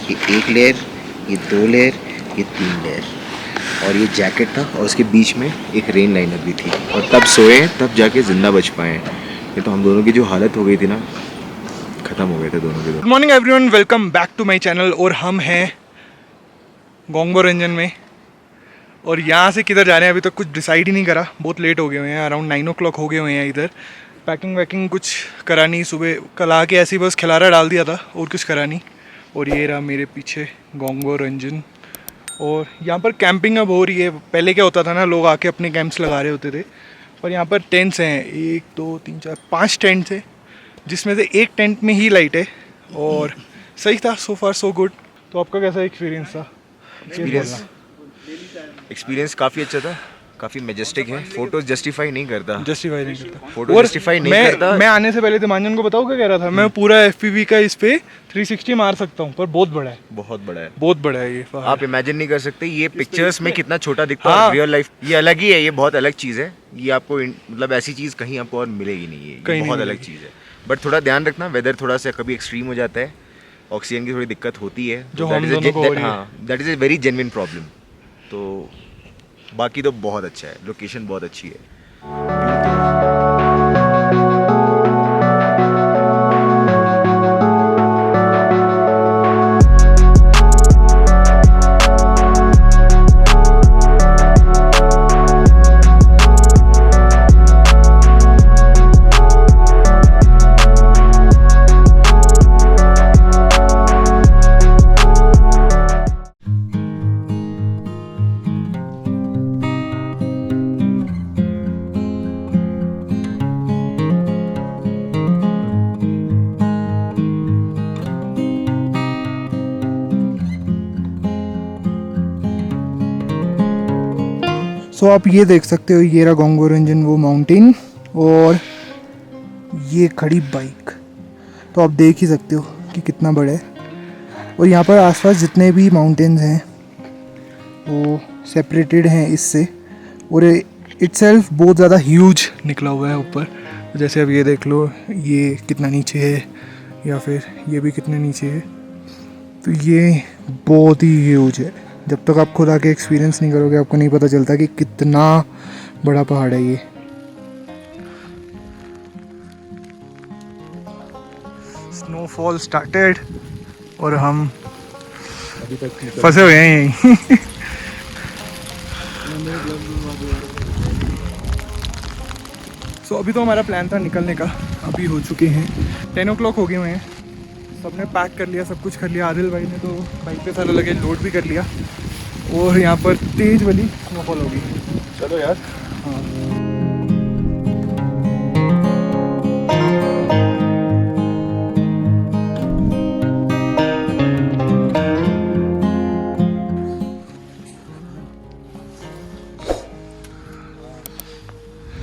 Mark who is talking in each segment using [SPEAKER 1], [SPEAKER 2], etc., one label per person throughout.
[SPEAKER 1] ये 1 लेयर, ये 2 लेयर, ये 3 लेयर, और ये जैकेट था और उसके बीच में एक रेन लाइनर भी थी, और तब सोए तब जाके ज़िंदा बच पाए। ये तो हम दोनों की जो हालत हो गई थी ना, ख़त्म हो गए थे दोनों के दोनों।
[SPEAKER 2] Good morning everyone, welcome back to my channel. और हम हैं गोंगबो रेंजन में, और यहाँ से किधर जा रहे हैं अभी तक कुछ डिसाइड ही नहीं करा। बहुत लेट हो गए हुए हैं, अराउंड 9 o'clock हो गए हुए हैं। इधर पैकिंग वैकिंग कुछ करा नहीं, सुबह कल आके ऐसी बस खिलारा डाल दिया था और कुछ करा नहीं। और ये रहा मेरे पीछे गोंगबो रेंजन, और यहाँ पर कैंपिंग अब हो रही है। पहले क्या होता था ना, लोग आके अपने कैंप्स लगा रहे होते थे, पर यहाँ पर टेंट्स हैं 1 2 3 4 5 टेंट्स हैं, जिसमें से एक टेंट में ही लाइट है। और सही था, सो फार सो गुड। तो आपका कैसा एक्सपीरियंस था?
[SPEAKER 1] एक्सपीरियंस काफ़ी अच्छा था, काफ़ी मेजेस्टिक है। फोटोज जस्टिफाई नहीं करता,
[SPEAKER 2] जस्टिफाई नहीं करता।
[SPEAKER 1] फोटो जस्टिफाई नहीं करता।
[SPEAKER 2] मैं आने से पहले तिमांजन को बताऊँ क्या कह रहा था, मैं पूरा FPV का इस पे 360 मार सकता हूँ, पर बहुत बड़ा है,
[SPEAKER 1] बहुत बड़ा है,
[SPEAKER 2] बहुत बड़ा है ये।
[SPEAKER 1] आप इमेजिन नहीं कर सकते ये पिक्चर्स में कितना छोटा दिखता है। रियल लाइफ ये अलग ही है, ये बहुत अलग चीज़ है। ये आपको मतलब ऐसी चीज़ कहीं आपको और मिलेगी नहीं है, ये बहुत अलग चीज़ है। बट थोड़ा ध्यान रखना, वेदर थोड़ा सा कभी एक्सट्रीम हो जाता है, ऑक्सीजन की थोड़ी दिक्कत होती है,
[SPEAKER 2] जो हम दोनों को हो रही है।
[SPEAKER 1] हाँ, that is a very genuine problem. तो बाकी तो बहुत अच्छा है, लोकेशन बहुत अच्छी है।
[SPEAKER 2] सो आप ये देख सकते हो, ये रहा गोंगबो रेंजन वो माउंटेन, और ये खड़ी बाइक। तो आप देख ही सकते हो कि कितना बड़ा है। और यहाँ पर आसपास जितने भी माउंटेन्स हैं वो सेपरेटेड हैं इससे, और इटसेल्फ बहुत ज़्यादा ह्यूज निकला हुआ है ऊपर। जैसे अब ये देख लो, ये कितना नीचे है, या फिर ये भी कितने नीचे है। तो ये बहुत ही ह्यूज है। जब तक आप खुद आके एक्सपीरियंस नहीं करोगे, आपको नहीं पता चलता कि कितना बड़ा पहाड़ है ये। स्नोफॉल स्टार्टेड और हम फंसे हुए हैं यहीं। सो अभी तो हमारा प्लान था निकलने का, अभी हो चुके हैं 10 o'clock हो गए हुए हैं। सबने पैक कर लिया, सब कुछ कर लिया। आदिल भाई ने तो बाइक पे सारा लगेज लोड भी कर लिया, और यहाँ पर तेज वाली स्नोफॉल होगी।
[SPEAKER 1] चलो यार।
[SPEAKER 2] हाँ,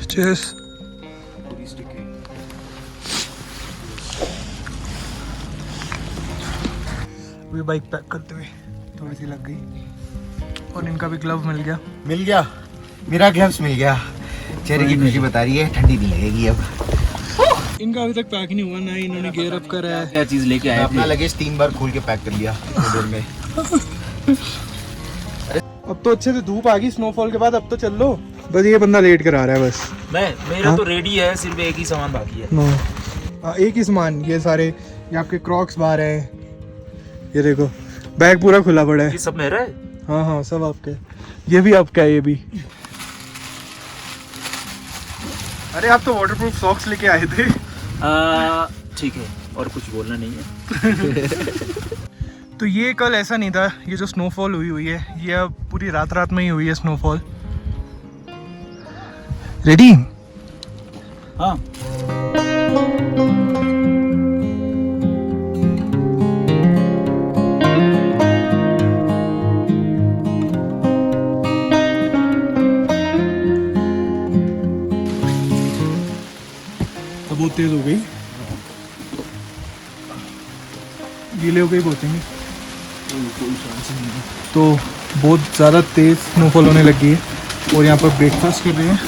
[SPEAKER 2] cheers। अभी बाइक पैक करते हुए थोड़ी सी लग गई, और इनका भी ग्लव मिल गया।
[SPEAKER 1] मेरा ग्लव्स मिल गया। चेहरे की खुशी बता रही है, ठंडी नहीं लगेगी अब।
[SPEAKER 2] इनका अभी तक पैक नहीं हुआ, ना ही इन्होंने गियर अप करा है।
[SPEAKER 1] क्या चीज़ लेके आया? अपना लगेज 3 बार खोल के पैक कर लिया देर में।
[SPEAKER 2] अब तो अच्छे से धूप आ गई स्नोफॉल के बाद, अब तो चल लो। बस ये बंदा लेट कर आ रहा है बस।
[SPEAKER 3] मेरा तो रेडी है, सिर्फ एक ही सामान बाकी है।
[SPEAKER 2] एक ही सामान, ये सारे ये आपके क्रॉक्स बाहर हैं, ये देखो बैग पूरा खुला पड़ा है।
[SPEAKER 3] ये सब मेरा है?
[SPEAKER 2] हाँ हाँ, सब आपके। ये भी आपका है, ये भी। अरे आप तो वाटरप्रूफ सॉक्स लेके आए थे।
[SPEAKER 3] ठीक है, और कुछ बोलना नहीं है।
[SPEAKER 2] तो ये कल ऐसा नहीं था, ये जो स्नोफॉल हुई है, ये अब पूरी रात में ही हुई है स्नोफॉल। रेडी?
[SPEAKER 3] हाँ।
[SPEAKER 2] बहुत तेज हो गई, गीले हो गई पहुँचेंगे तो बहुत ज़्यादा तेज़ स्नोफॉल होने लगी है। और यहाँ पर ब्रेकफास्ट कर रहे हैं,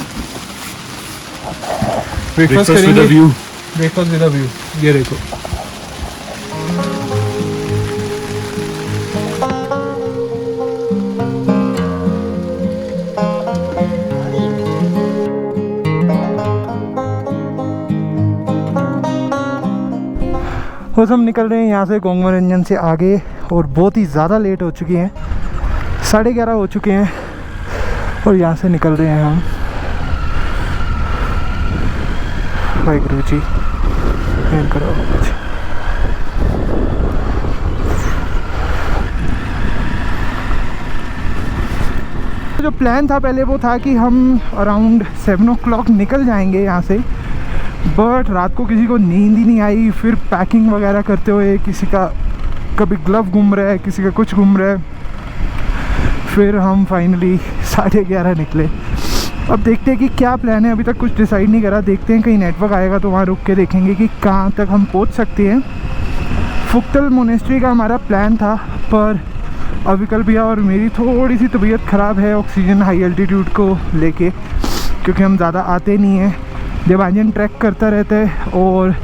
[SPEAKER 2] ब्रेकफास्ट करेंगे। ब्रेकफास्ट विद अ व्यू, ये देखो। बस हम निकल रहे हैं यहाँ से गोंगमरंजन से आगे, और बहुत ही ज़्यादा लेट हो चुकी हैं, 11:30 हो चुके हैं और यहाँ से निकल रहे हैं हम। वाहिगुरु जी मेहर करो। जो प्लान था पहले वो था कि हम अराउंड 7 o'clock निकल जाएंगे यहाँ से, बट रात को किसी को नींद ही नहीं आई। फिर पैकिंग वगैरह करते हुए किसी का कभी ग्लव घूम रहा है, किसी का कुछ घूम रहा है, फिर हम फाइनली 11:30 निकले। अब देखते हैं कि क्या प्लान है, अभी तक कुछ डिसाइड नहीं करा। देखते हैं कहीं नेटवर्क आएगा तो वहाँ रुक के देखेंगे कि कहाँ तक हम पहुँच सकते हैं। फुक्तल मोनेस्ट्री का हमारा प्लान था, पर अविकल भैया और मेरी थोड़ी सी तबीयत ख़राब है ऑक्सीजन हाई एल्टीट्यूड को लेके, क्योंकि हम ज़्यादा आते नहीं हैं। देवांजन ट्रैक करता रहता है और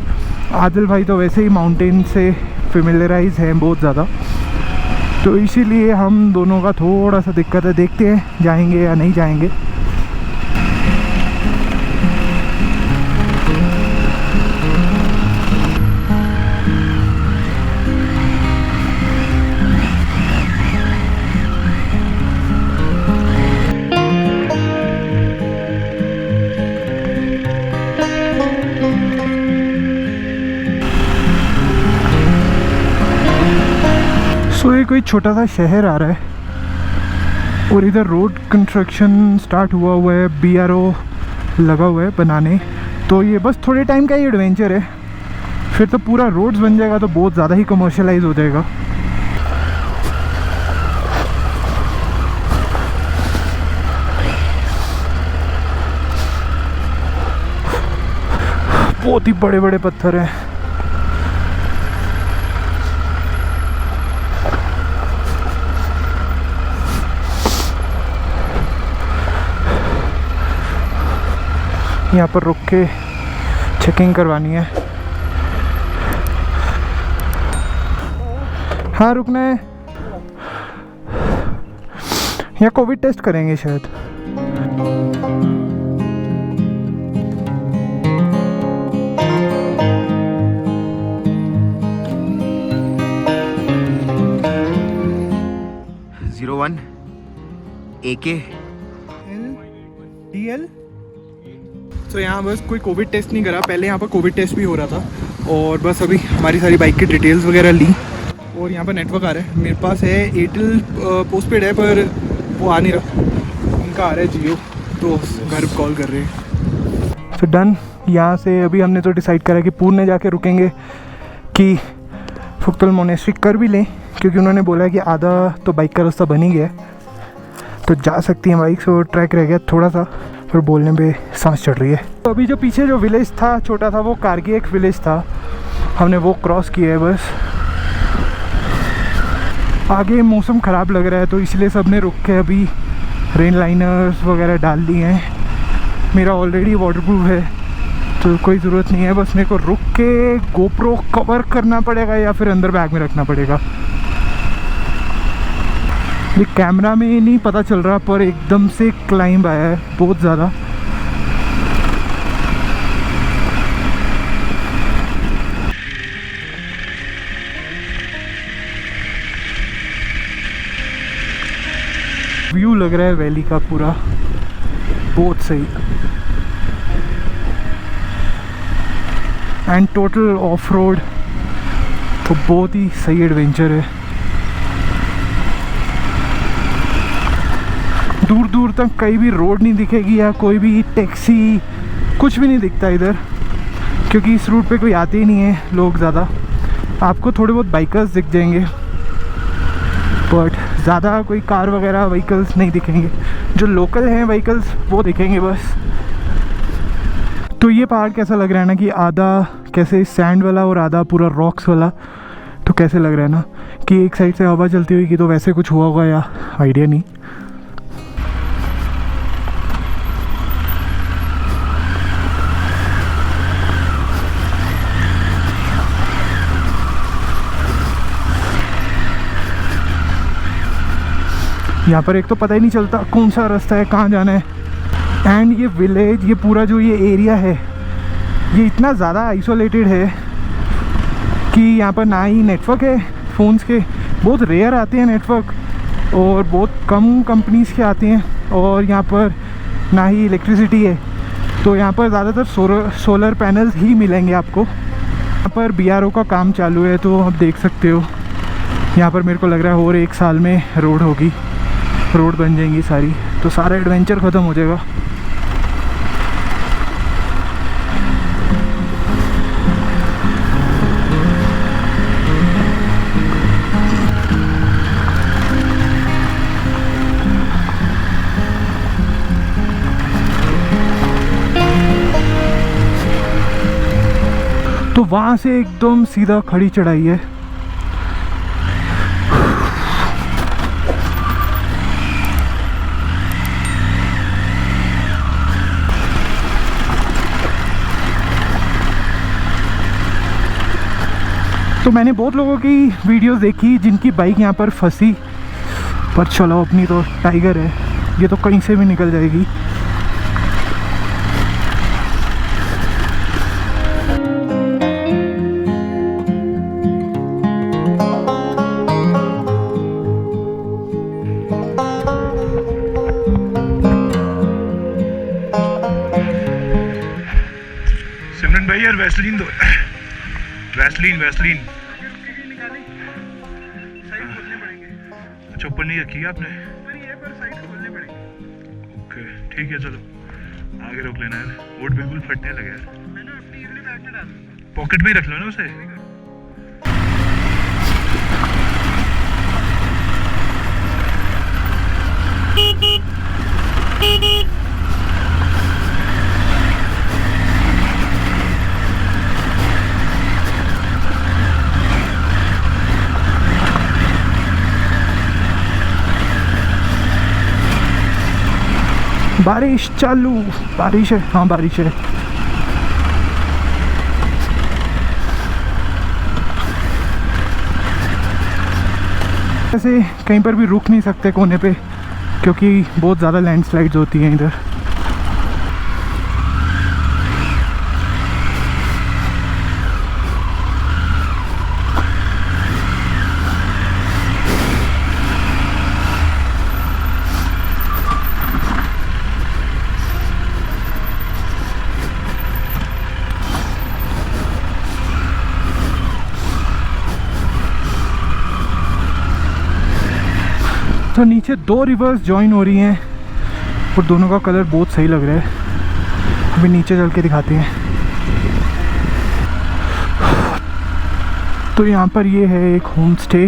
[SPEAKER 2] आदिल भाई तो वैसे ही माउंटेन से फेमिलराइज हैं बहुत ज़्यादा, तो इसीलिए हम दोनों का थोड़ा सा दिक्कत है। देखते हैं जाएंगे या नहीं जाएंगे। सो ये कोई छोटा सा शहर आ रहा है और इधर रोड कंस्ट्रक्शन स्टार्ट हुआ है, BRO लगा हुआ है बनाने। तो ये बस थोड़े टाइम का ही एडवेंचर है, फिर तो पूरा रोड्स बन जाएगा तो बहुत ज़्यादा ही कमर्शियलाइज हो जाएगा। बहुत ही बड़े बड़े पत्थर हैं। यहाँ पर रुक के चेकिंग करवानी है। हाँ रुकना है, यहाँ कोविड टेस्ट करेंगे शायद।
[SPEAKER 1] AK
[SPEAKER 2] DL। तो यहाँ बस कोई कोविड टेस्ट नहीं करा, पहले यहाँ पर कोविड टेस्ट भी हो रहा था। और बस अभी हमारी सारी बाइक की डिटेल्स वगैरह ली और यहाँ पर नेटवर्क आ रहा है। मेरे पास है एयरटेल पोस्टपेड है, पर वो आ नहीं रहा, उनका आ रहा है जियो, तो घर कॉल कर रहे हैं। तो डन, यहाँ से अभी हमने तो डिसाइड करा कि पुणे जाके रुकेंगे कि फुक्तल मोनेस्ट्री कर भी लें, क्योंकि उन्होंने बोला कि आधा तो बाइक का रास्ता बन ही गया है तो जा सकती हैं बाइक। सो ट्रैक रह गया थोड़ा सा, फिर बोलने पे सांस चढ़ रही है। तो अभी जो पीछे जो विलेज था छोटा था, वो कारगी एक विलेज था, हमने वो क्रॉस किया है बस। आगे मौसम ख़राब लग रहा है तो इसलिए सब ने रुक के अभी रेन लाइनर्स वगैरह डाल दिए हैं। मेरा ऑलरेडी वाटरप्रूफ है तो कोई ज़रूरत नहीं है, बस मेरे को रुक के गोप्रो कवर करना पड़ेगा या फिर अंदर बैग में रखना पड़ेगा। ये कैमरा में नहीं पता चल रहा, पर एकदम से क्लाइंब आया है बहुत ज़्यादा। व्यू लग रहा है वैली का पूरा, बहुत सही। एंड टोटल ऑफ रोड, तो बहुत ही सही एडवेंचर है। दूर दूर तक कहीं भी रोड नहीं दिखेगी या कोई भी टैक्सी, कुछ भी नहीं दिखता इधर, क्योंकि इस रूट पे कोई आते ही नहीं है लोग ज़्यादा। आपको थोड़े बहुत बाइकर्स दिख जाएंगे, बट ज़्यादा कोई कार वगैरह व्हीकल्स नहीं दिखेंगे। जो लोकल हैं व्हीकल्स वो दिखेंगे बस। तो ये पहाड़ कैसा लग रहा है ना कि आधा कैसे सैंड वाला और आधा पूरा रॉक्स वाला, तो कैसे लग रहा है ना कि एक साइड से हवा चलती हुई कि तो वैसे कुछ हुआ होगा या आइडिया नहीं। यहाँ पर एक तो पता ही नहीं चलता कौन सा रास्ता है, कहाँ जाना है। एंड ये विलेज, ये पूरा जो ये एरिया है, ये इतना ज़्यादा आइसोलेटेड है कि यहाँ पर ना ही नेटवर्क है फ़ोन्स के, बहुत रेयर आते हैं नेटवर्क और बहुत कम कंपनीज़ के आते हैं, और यहाँ पर ना ही इलेक्ट्रिसिटी है। तो यहाँ पर ज़्यादातर सोलर पैनल्स ही मिलेंगे आपको। यहाँ पर BRO का काम चालू है, तो आप देख सकते हो यहाँ पर मेरे को लग रहा है और 1 साल में रोड होगी, रोड बन जाएंगी सारी, तो सारा एडवेंचर ख़त्म हो जाएगा। तो वहाँ से एकदम सीधा खड़ी चढ़ाई है। तो मैंने बहुत लोगों की वीडियोस देखी जिनकी बाइक यहाँ पर फंसी, पर चलो अपनी तो टाइगर है, ये तो कहीं से भी निकल जाएगी।
[SPEAKER 4] सिमरन भाई यार वैसलीन दो, वैसलीन। अच्छा ऊपर नहीं रखी है आपने? ओके ठीक है, चलो आगे रोक लेना यार, वोट बिल्कुल फटने लगे यार। पॉकेट में ही रख लो ना उसे।
[SPEAKER 2] बारिश चालू, बारिश है, हाँ बारिश है। ऐसे कहीं पर भी रुक नहीं सकते कोने पे, क्योंकि बहुत ज़्यादा लैंडस्लाइड्स होती हैं इधर। तो नीचे 2 रिवर्स जॉइन हो रही हैं और दोनों का कलर बहुत सही लग रहा है। अभी नीचे चल के दिखाते हैं। तो यहाँ पर ये है एक होम स्टे।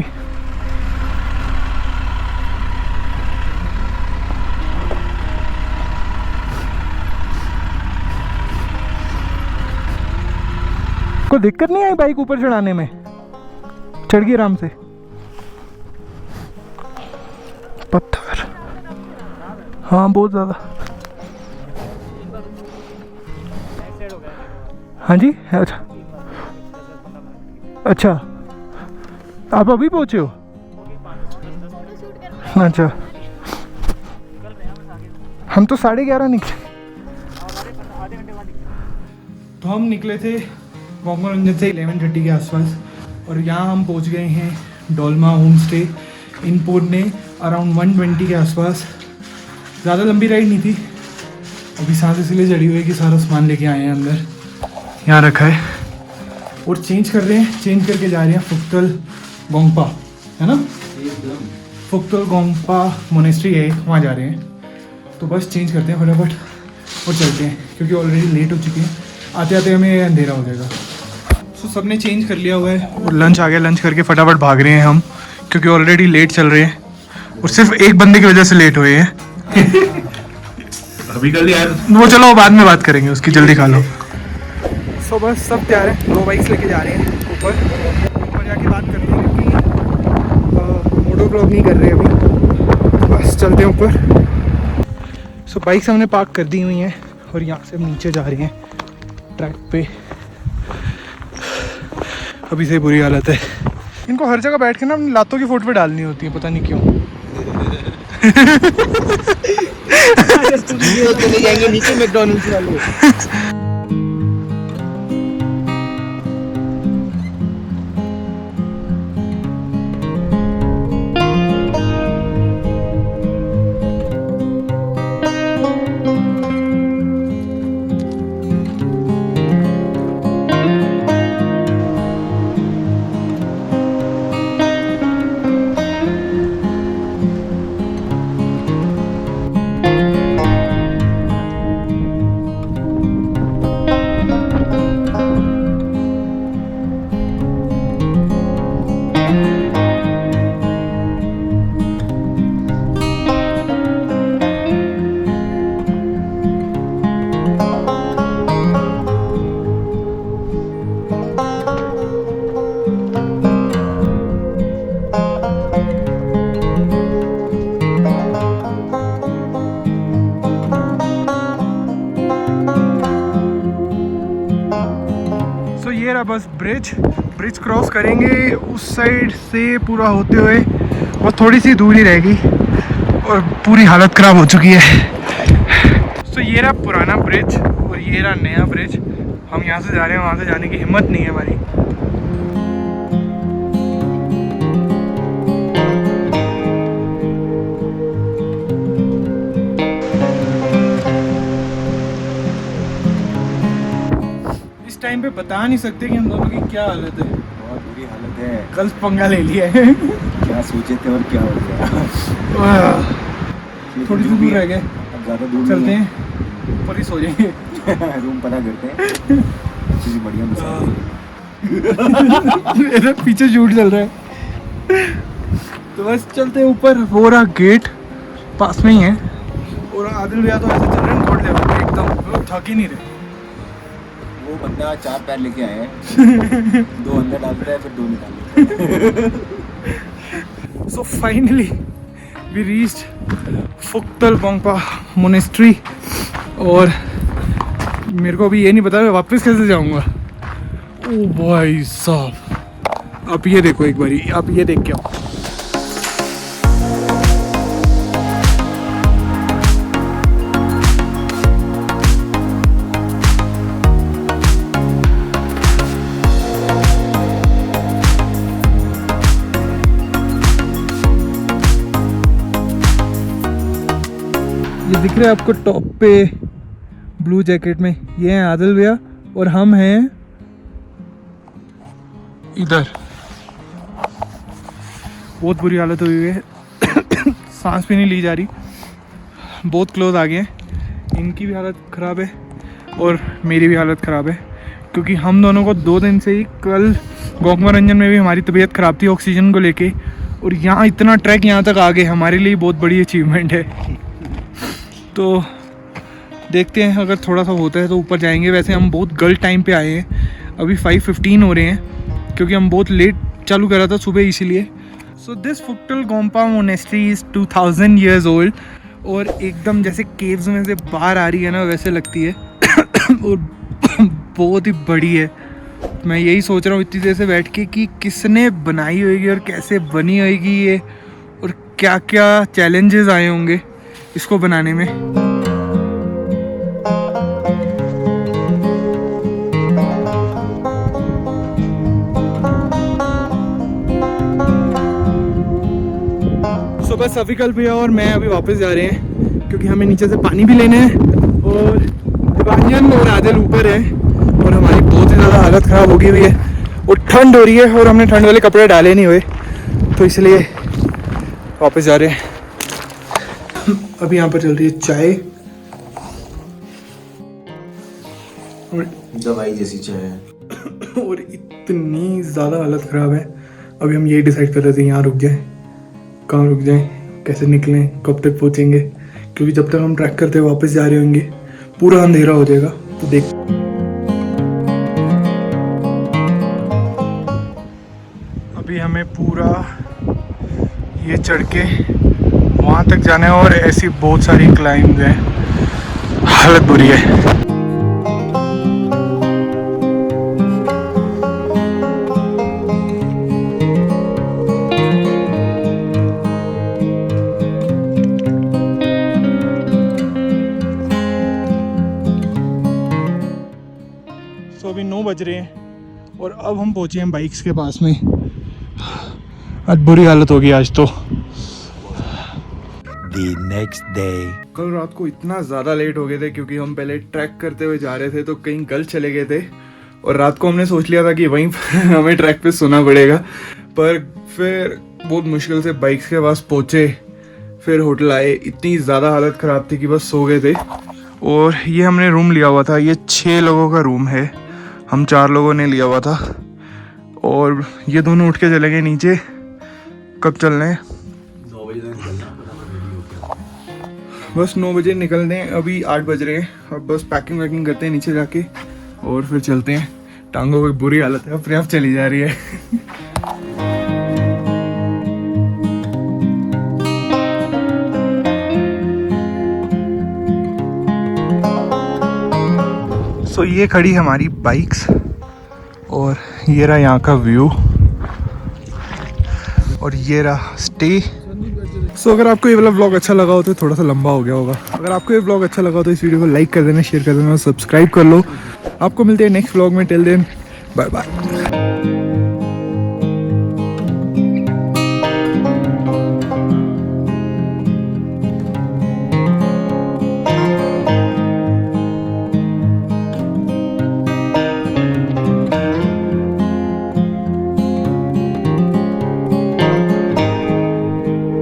[SPEAKER 2] कोई दिक्कत नहीं आई बाइक ऊपर चढ़ाने में? चढ़ गई आराम से? पत्थर, हाँ बहुत ज़्यादा। हाँ जी, अच्छा आप अभी पहुँचे हो? अच्छा, हम तो 11:30 निकले। तो हम निकले थे गोंगबा रंजन से 11:30 के आसपास, और यहाँ हम पहुँच गए हैं Dolma home stay in Pune around 1:20 के आसपास। ज़्यादा लंबी राइड नहीं थी, अभी सांस इसलिए चढ़ी हुई है कि सारा सामान लेके आए हैं अंदर, यहाँ रखा है, और चेंज कर रहे हैं, चेंज करके जा रहे हैं फुक्तल गोंगपा, है ना? फुक्तल गोंगपा मोनेस्ट्री है, वहाँ जा रहे हैं। तो बस चेंज करते हैं फटाफट और चलते हैं, क्योंकि ऑलरेडी लेट हो चुके हैं, आते आते हमें अंधेरा हो जाएगा। सो सब ने चेंज कर लिया हुआ है और लंच आ गया, लंच करके फटाफट भाग रहे हैं हम, क्योंकि ऑलरेडी लेट चल रहे हैं और सिर्फ एक बंदे की वजह से लेट हुए हैं।
[SPEAKER 4] अभी कर यार
[SPEAKER 2] वो चलो बाद में बात करेंगे उसकी, जल्दी खा लो। सो बस सब तैयार है, 2 बाइक्स लेके जा रहे हैं ऊपर जाके बात करते हैं, क्योंकि मोटो ब्लॉग नहीं कर रहे अभी, बस चलते हैं ऊपर। सो बाइक्स हमने पार्क कर दी हुई हैं और यहाँ से हम नीचे जा रहे हैं ट्रैक पे। अभी से बुरी हालत है। इनको हर जगह बैठ के ना अपनी लातों की फोटो पे डालनी होती है, पता नहीं क्यों।
[SPEAKER 1] चले जाएंगे नीचे मैकडॉनल्ड्स वाले।
[SPEAKER 2] रहा बस ब्रिज क्रॉस करेंगे उस साइड से पूरा होते हुए, और थोड़ी सी दूरी रहेगी और पूरी हालत ख़राब हो चुकी है। तो ये रहा पुराना ब्रिज और ये रहा नया ब्रिज। हम यहाँ से जा रहे हैं, वहाँ से जाने की हिम्मत नहीं है हमारी। इस टाइम पे बता नहीं सकते कि हम दोनों की क्या हालत है।
[SPEAKER 1] बहुत बुरी हालत है।
[SPEAKER 2] कल पंगा ले लिया है।
[SPEAKER 1] क्या सोचे थे और क्या हो गया।
[SPEAKER 2] थोड़ी सी दूर रह गए,
[SPEAKER 1] अब ज़्यादा दूर
[SPEAKER 2] चलते हैं, ऊपर ही सो जाएंगे।
[SPEAKER 1] रूम पता करते हैं। अच्छी सी बढ़िया मसाज।
[SPEAKER 2] मेरे पीछे शूट चल रहा है। तो बस चलते हैं ऊपर। वो रहा गेट पास में ही है। और आदिल भैया तो ऐसे चल रहे हैं थोड़े लेवल पे एकदम, वो थक ही नहीं रहे।
[SPEAKER 1] वो बंदा 4 पैर लेके आया है। 2 अंदर डालता है फिर 2 निकालता है।
[SPEAKER 2] So finally we reached Phuktal Gompa monastery. और मेरे को अभी ये नहीं पता मैं वापस कैसे जाऊंगा। ओ भाई साहब, आप ये देखो एक बारी, आप ये देख के आओ। ये दिख रहा है आपको टॉप पे ब्लू जैकेट में, ये हैं आदिल भैया और हम हैं इधर। बहुत बुरी हालत हुई है। सांस भी नहीं ली जा रही, बहुत क्लोज आ गए हैं। इनकी भी हालत ख़राब है और मेरी भी हालत ख़राब है, क्योंकि हम दोनों को 2 दिन से ही, कल गोंगपा रंजन में भी हमारी तबीयत ख़राब थी ऑक्सीजन को लेके, और यहाँ इतना ट्रैक यहाँ तक आ गए, हमारे लिए बहुत बड़ी अचीवमेंट है। तो देखते हैं, अगर थोड़ा सा होता है तो ऊपर जाएंगे। वैसे हम बहुत गलत टाइम पे आए हैं, अभी 5:15 हो रहे हैं, क्योंकि हम बहुत लेट चालू करा था सुबह इसीलिए। So this Phuktal Gompa monastery is 2000 years old, और एकदम जैसे केव्स में से बाहर आ रही है ना वैसे लगती है। और बहुत ही बड़ी है। मैं यही सोच रहा हूँ इतनी देर से बैठ के कि किसने बनाई होगी और कैसे बनी होगी ये, और क्या क्या चैलेंजेस आए होंगे इसको बनाने में। बस अविकल भैया और मैं अभी वापस जा रहे हैं, क्योंकि हमें नीचे से पानी भी लेना है, और दिवांजन और आदिल ऊपर है, और हमारी बहुत ही ज़्यादा हालत ख़राब हो गई हुई है, और ठंड हो रही है, और हमने ठंड वाले कपड़े डाले नहीं हुए, तो इसलिए वापस जा रहे हैं। अभी यहाँ पर चल रही है चाय, और
[SPEAKER 1] दवाई जैसी चाय है।
[SPEAKER 2] और इतनी ज़्यादा हालत ख़राब है। अभी हम यही डिसाइड कर रहे थे यहाँ रुक जाए, कहाँ रुक जाएं, कैसे निकलें, कब तक पहुँचेंगे, क्योंकि जब तक हम ट्रैक करते वापस जा रहे होंगे पूरा अंधेरा हो जाएगा। तो देख, अभी हमें पूरा ये चढ़ के वहाँ तक जाना है, और ऐसी बहुत सारी क्लाइंब्स हैं, हालत बुरी है। अभी 9 बज रहे हैं और अब हम पहुंचे हैं बाइक्स के पास में। आज बुरी हालत होगी आज तो।
[SPEAKER 1] The next day.
[SPEAKER 2] कल रात को इतना ज़्यादा लेट हो गए थे, क्योंकि हम पहले ट्रैक करते हुए जा रहे थे तो कहीं गलत चले गए थे, और रात को हमने सोच लिया था कि वहीं हमें ट्रैक पे सोना पड़ेगा, पर फिर बहुत मुश्किल से बाइक्स के पास पहुँचे, फिर होटल आए। इतनी ज़्यादा हालत ख़राब थी कि बस सो गए थे। और ये हमने रूम लिया हुआ था, ये 6 लोगों का रूम है, हम 4 लोगों ने लिया हुआ था, और ये दोनों उठ के चले गए नीचे। कब चलना है?
[SPEAKER 1] 9 बजे तक निकलना,
[SPEAKER 2] बस 9 बजे निकलते हैं, अभी 8 बज रहे हैं। अब बस पैकिंग वैकिंग करते हैं नीचे जाके, और फिर चलते हैं। टांगों की बुरी हालत है, अपने आप चली जा रही है। सो ये खड़ी हमारी बाइक्स, और ये रहा यहाँ का व्यू, और ये रहा स्टे। सो अगर आपको ये वाला व्लॉग अच्छा लगा हो तो थोड़ा सा लंबा हो गया होगा। अगर आपको ये व्लॉग अच्छा लगा हो तो इस वीडियो को लाइक कर देना, शेयर कर देना और सब्सक्राइब कर लो। आपको मिलते हैं नेक्स्ट व्लॉग में। Till then bye bye.